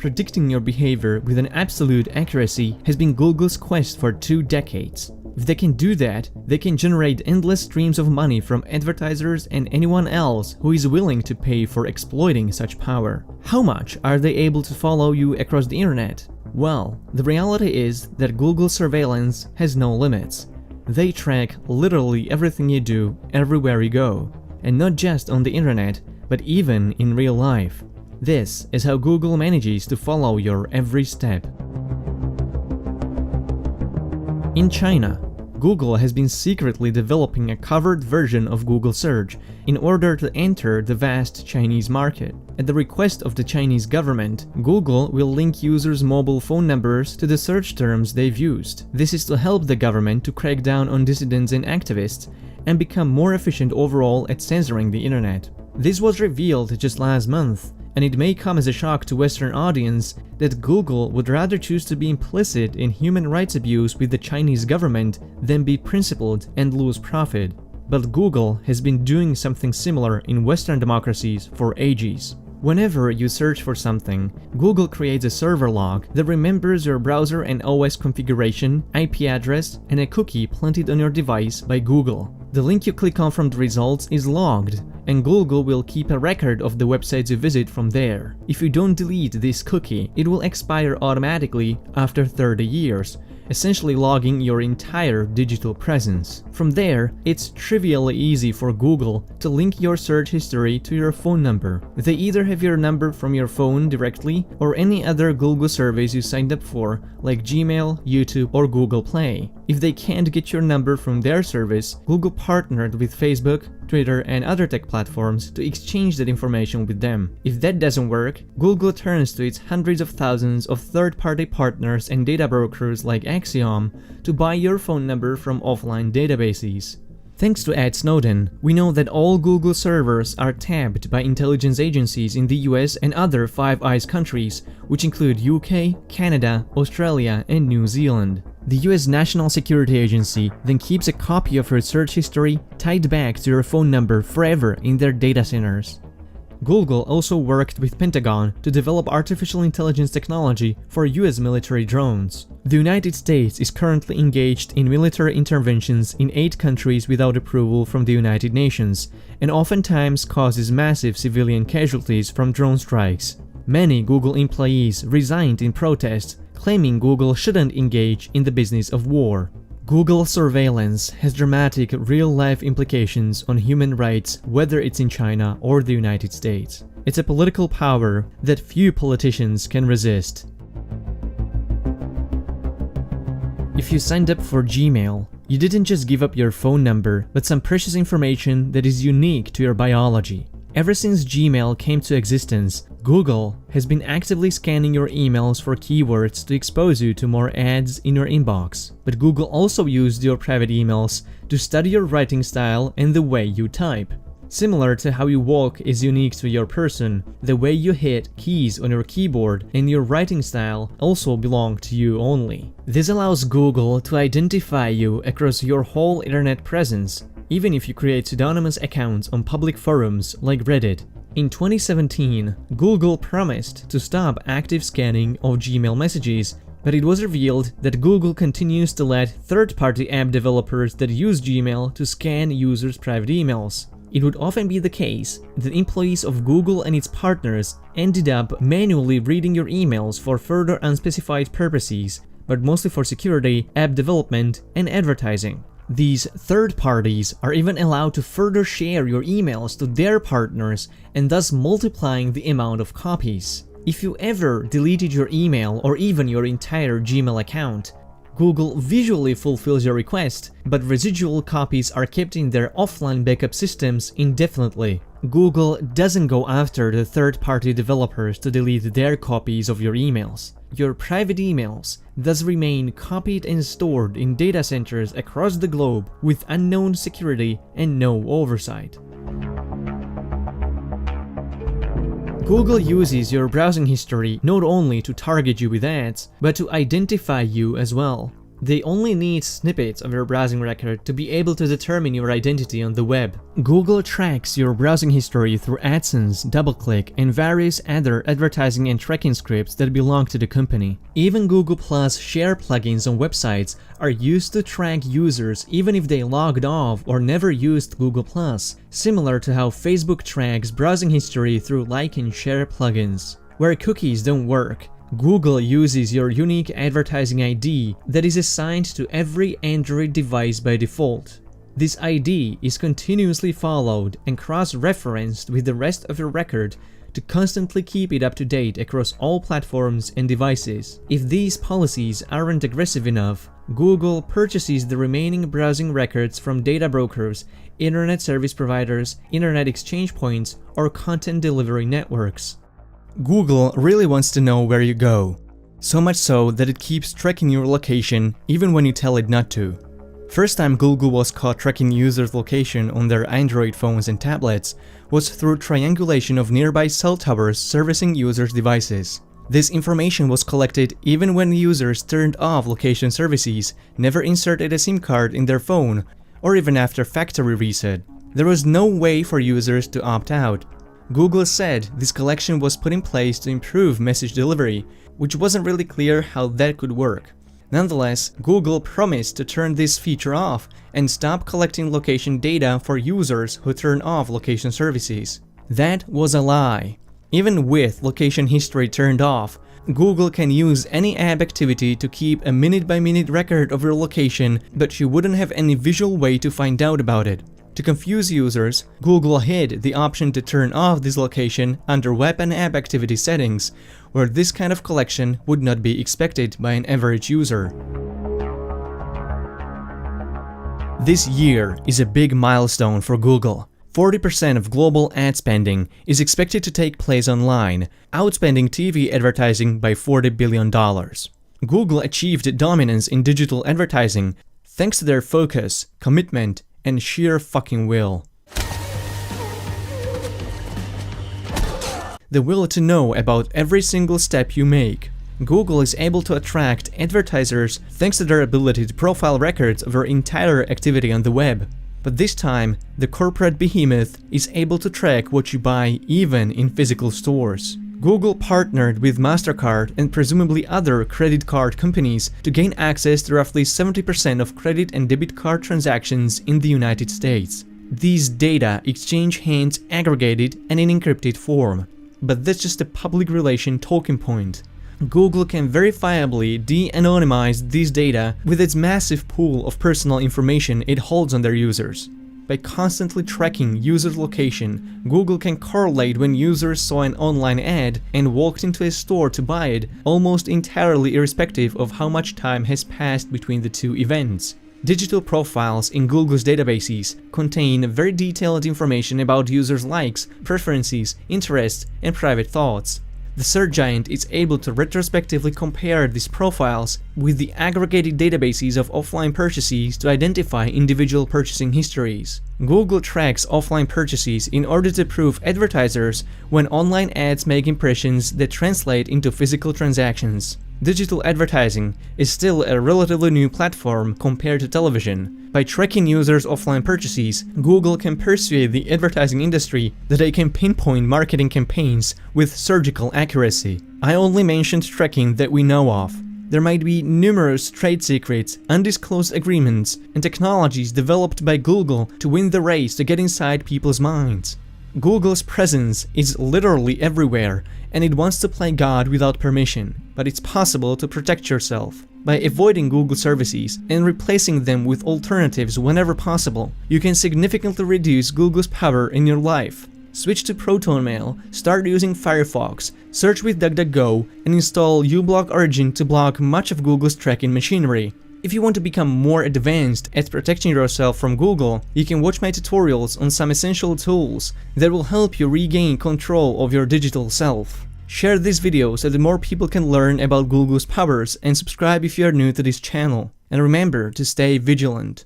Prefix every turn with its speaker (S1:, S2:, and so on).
S1: predicting your behavior with an absolute accuracy has been Google's quest for 2 decades. If they can do that, they can generate endless streams of money from advertisers and anyone else who is willing to pay for exploiting such power. How much are they able to follow you across the internet? Well, the reality is that Google's surveillance has no limits. They track literally everything you do, everywhere you go. And not just on the internet, but even in real life. This is how Google manages to follow your every step. In China, Google has been secretly developing a covered version of Google Search in order to enter the vast Chinese market. At the request of the Chinese government, Google will link users' mobile phone numbers to the search terms they've used. This is to help the government to crack down on dissidents and activists and become more efficient overall at censoring the internet. This was revealed just last month, and it may come as a shock to Western audience that Google would rather choose to be implicit in human rights abuse with the Chinese government than be principled and lose profit. But Google has been doing something similar in Western democracies for ages. Whenever you search for something, Google creates a server log that remembers your browser and OS configuration, IP address, and a cookie planted on your device by Google. The link you click on from the results is logged, and Google will keep a record of the websites you visit from there. If you don't delete this cookie, it will expire automatically after 30 years, essentially logging your entire digital presence. From there, it's trivially easy for Google to link your search history to your phone number. They either have your number from your phone directly or any other Google service you signed up for, like Gmail, YouTube, or Google Play. If they can't get your number from their service, Google partnered with Facebook, Twitter, and other tech platforms to exchange that information with them. If that doesn't work, Google turns to its hundreds of thousands of third-party partners and data brokers like Axiom to buy your phone number from offline databases. Thanks to Ed Snowden, we know that all Google servers are tapped by intelligence agencies in the US and other Five Eyes countries, which include UK, Canada, Australia, and New Zealand. The US National Security Agency then keeps a copy of your search history tied back to your phone number forever in their data centers. Google also worked with Pentagon to develop artificial intelligence technology for US military drones. The United States is currently engaged in military interventions in 8 countries without approval from the United Nations, and oftentimes causes massive civilian casualties from drone strikes. Many Google employees resigned in protest, claiming Google shouldn't engage in the business of war. Google surveillance has dramatic real-life implications on human rights, whether it's in China or the United States. It's a political power that few politicians can resist. If you signed up for Gmail, you didn't just give up your phone number, but some precious information that is unique to your biology. Ever since Gmail came to existence, Google has been actively scanning your emails for keywords to expose you to more ads in your inbox. But Google also used your private emails to study your writing style and the way you type. Similar to how you walk is unique to your person, the way you hit keys on your keyboard and your writing style also belong to you only. This allows Google to identify you across your whole internet presence, even if you create pseudonymous accounts on public forums like Reddit. In 2017, Google promised to stop active scanning of Gmail messages, but it was revealed that Google continues to let third-party app developers that use Gmail to scan users' private emails. It would often be the case that employees of Google and its partners ended up manually reading your emails for further unspecified purposes, but mostly for security, app development, and advertising. These third parties are even allowed to further share your emails to their partners and thus multiplying the amount of copies. If you ever deleted your email or even your entire Gmail account, Google visually fulfills your request, but residual copies are kept in their offline backup systems indefinitely. Google doesn't go after the third-party developers to delete their copies of your emails. Your private emails thus remain copied and stored in data centers across the globe with unknown security and no oversight. Google uses your browsing history not only to target you with ads, but to identify you as well. They only need snippets of your browsing record to be able to determine your identity on the web. Google tracks your browsing history through AdSense, DoubleClick, and various other advertising and tracking scripts that belong to the company. Even Google Plus share plugins on websites are used to track users even if they logged off or never used Google Plus, similar to how Facebook tracks browsing history through like and share plugins. Where cookies don't work, Google uses your unique advertising ID that is assigned to every Android device by default. This ID is continuously followed and cross-referenced with the rest of your record to constantly keep it up to date across all platforms and devices. If these policies aren't aggressive enough, Google purchases the remaining browsing records from data brokers, internet service providers, internet exchange points, or content delivery networks. Google really wants to know where you go, so much so that it keeps tracking your location even when you tell it not to. First time Google was caught tracking users' location on their Android phones and tablets was through triangulation of nearby cell towers servicing users' devices. This information was collected even when users turned off location services, never inserted a SIM card in their phone, or even after factory reset. There was no way for users to opt out. Google said this collection was put in place to improve message delivery, which wasn't really clear how that could work. Nonetheless, Google promised to turn this feature off and stop collecting location data for users who turn off location services. That was a lie. Even with location history turned off, Google can use any app activity to keep a minute-by-minute record of your location, but you wouldn't have any visual way to find out about it. To confuse users, Google hid the option to turn off this location under Web and App Activity settings, where this kind of collection would not be expected by an average user. This year is a big milestone for Google. 40% of global ad spending is expected to take place online, outspending TV advertising by $40 billion. Google achieved dominance in digital advertising thanks to their focus, commitment, and sheer fucking will. The will to know about every single step you make. Google is able to attract advertisers thanks to their ability to profile records of your entire activity on the web. But this time, the corporate behemoth is able to track what you buy even in physical stores. Google partnered with MasterCard and presumably other credit card companies to gain access to roughly 70% of credit and debit card transactions in the United States. These data exchange hands aggregated and in encrypted form. But that's just a public relation talking point. Google can verifiably de-anonymize these data with its massive pool of personal information it holds on their users. By constantly tracking users' location, Google can correlate when users saw an online ad and walked into a store to buy it, almost entirely irrespective of how much time has passed between the two events. Digital profiles in Google's databases contain very detailed information about users' likes, preferences, interests, and private thoughts. The search giant is able to retrospectively compare these profiles with the aggregated databases of offline purchases to identify individual purchasing histories. Google tracks offline purchases in order to prove advertisers when online ads make impressions that translate into physical transactions. Digital advertising is still a relatively new platform compared to television. By tracking users' offline purchases, Google can persuade the advertising industry that they can pinpoint marketing campaigns with surgical accuracy. I only mentioned tracking that we know of. There might be numerous trade secrets, undisclosed agreements, and technologies developed by Google to win the race to get inside people's minds. Google's presence is literally everywhere, and it wants to play God without permission, but it's possible to protect yourself. By avoiding Google services and replacing them with alternatives whenever possible, you can significantly reduce Google's power in your life. Switch to ProtonMail, start using Firefox, search with DuckDuckGo, and install uBlock Origin to block much of Google's tracking machinery. If you want to become more advanced at protecting yourself from Google, you can watch my tutorials on some essential tools that will help you regain control of your digital self. Share this video so that more people can learn about Google's powers, and subscribe if you are new to this channel. And remember to stay vigilant.